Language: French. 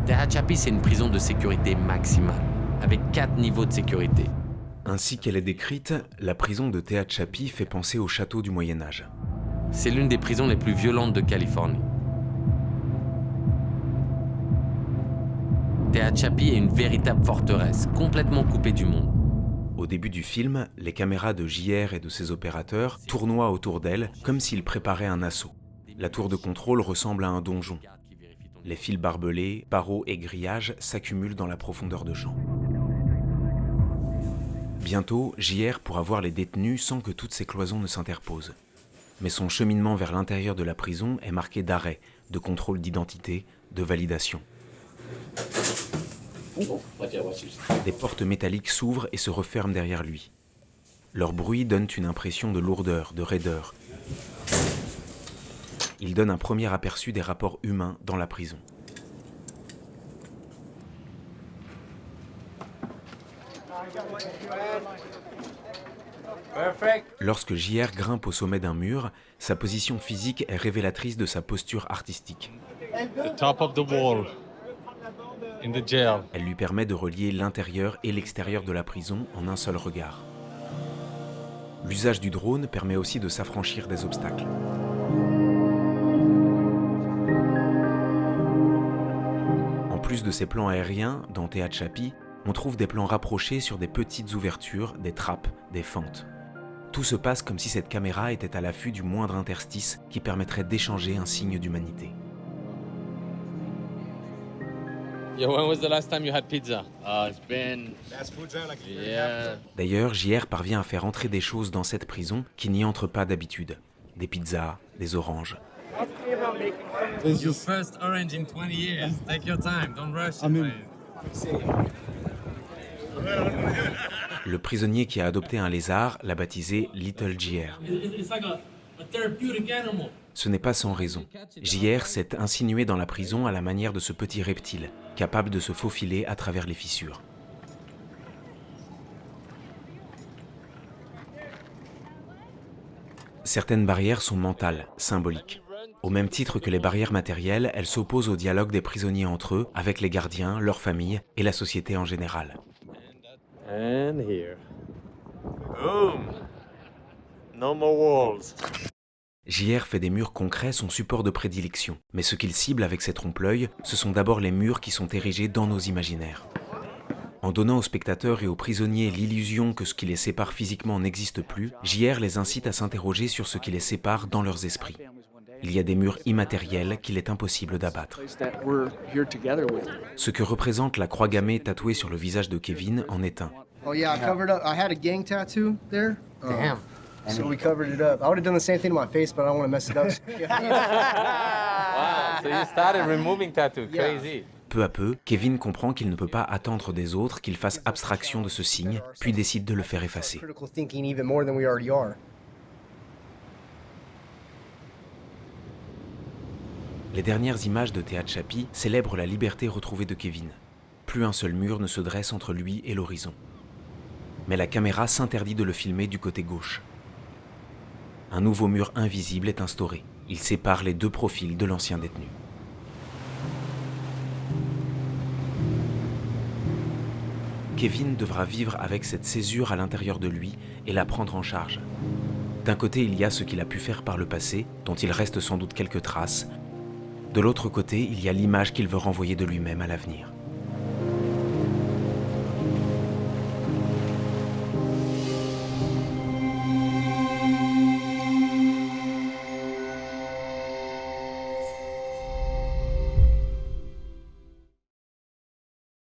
Tehachapi, c'est une prison de sécurité maximale, avec 4 niveaux de sécurité. Ainsi qu'elle est décrite, la prison de Tehachapi fait penser au château du Moyen-Âge. C'est l'une des prisons les plus violentes de Californie. Tehachapi est une véritable forteresse, complètement coupée du monde. Au début du film, les caméras de JR et de ses opérateurs tournoient autour d'elle comme s'ils préparaient un assaut. La tour de contrôle ressemble à un donjon. Les fils barbelés, barreaux et grillages s'accumulent dans la profondeur de champ. Bientôt, JR pourra voir les détenus sans que toutes ces cloisons ne s'interposent. Mais son cheminement vers l'intérieur de la prison est marqué d'arrêt, de contrôle d'identité, de validation. Des portes métalliques s'ouvrent et se referment derrière lui. Leur bruit donne une impression de lourdeur, de raideur. Il donne un premier aperçu des rapports humains dans la prison. Lorsque JR grimpe au sommet d'un mur, sa position physique est révélatrice de sa posture artistique. The top of the wall in the jail. Elle lui permet de relier l'intérieur et l'extérieur de la prison en un seul regard. L'usage du drone permet aussi de s'affranchir des obstacles. En plus de ces plans aériens, dans Tehachapi, on trouve des plans rapprochés sur des petites ouvertures, des trappes, des fentes. Tout se passe comme si cette caméra était à l'affût du moindre interstice qui permettrait d'échanger un signe d'humanité. Yo, when was the last time you had pizza? It's been yeah. D'ailleurs, JR parvient à faire entrer des choses dans cette prison qui n'y entrent pas d'habitude. Des pizzas, des oranges. Your first orange in 20 years. Take your time, don't rush. Le prisonnier qui a adopté un lézard l'a baptisé Little JR. It's like a therapeutic animal. Ce n'est pas sans raison. JR s'est insinué dans la prison à la manière de ce petit reptile, capable de se faufiler à travers les fissures. Certaines barrières sont mentales, symboliques. Au même titre que les barrières matérielles, elles s'opposent au dialogue des prisonniers entre eux, avec les gardiens, leurs familles et la société en général. And here. Boom. No more walls. JR fait des murs concrets son support de prédilection, mais ce qu'il cible avec ses trompe-l'œil, ce sont d'abord les murs qui sont érigés dans nos imaginaires. En donnant aux spectateurs et aux prisonniers l'illusion que ce qui les sépare physiquement n'existe plus, JR les incite à s'interroger sur ce qui les sépare dans leurs esprits. Il y a des murs immatériels qu'il est impossible d'abattre. Ce que représente la croix gammée tatouée sur le visage de Kevin en est un. Oh yeah, I covered up. I had a gang tattoo there. Damn. So we covered it up. I would have done the same thing to my face, but I don't want to mess it up. Wow, so you started removing tattoo. Crazy. Peu à peu, Kevin comprend qu'il ne peut pas attendre des autres qu'ils fassent abstraction de ce signe, puis décide de le faire effacer. Critical thinking even more than we already are. Les dernières images de Tehachapi célèbrent la liberté retrouvée de Kevin. Plus un seul mur ne se dresse entre lui et l'horizon. Mais la caméra s'interdit de le filmer du côté gauche. Un nouveau mur invisible est instauré. Il sépare les deux profils de l'ancien détenu. Kevin devra vivre avec cette césure à l'intérieur de lui et la prendre en charge. D'un côté, il y a ce qu'il a pu faire par le passé, dont il reste sans doute quelques traces. De l'autre côté, il y a l'image qu'il veut renvoyer de lui-même à l'avenir.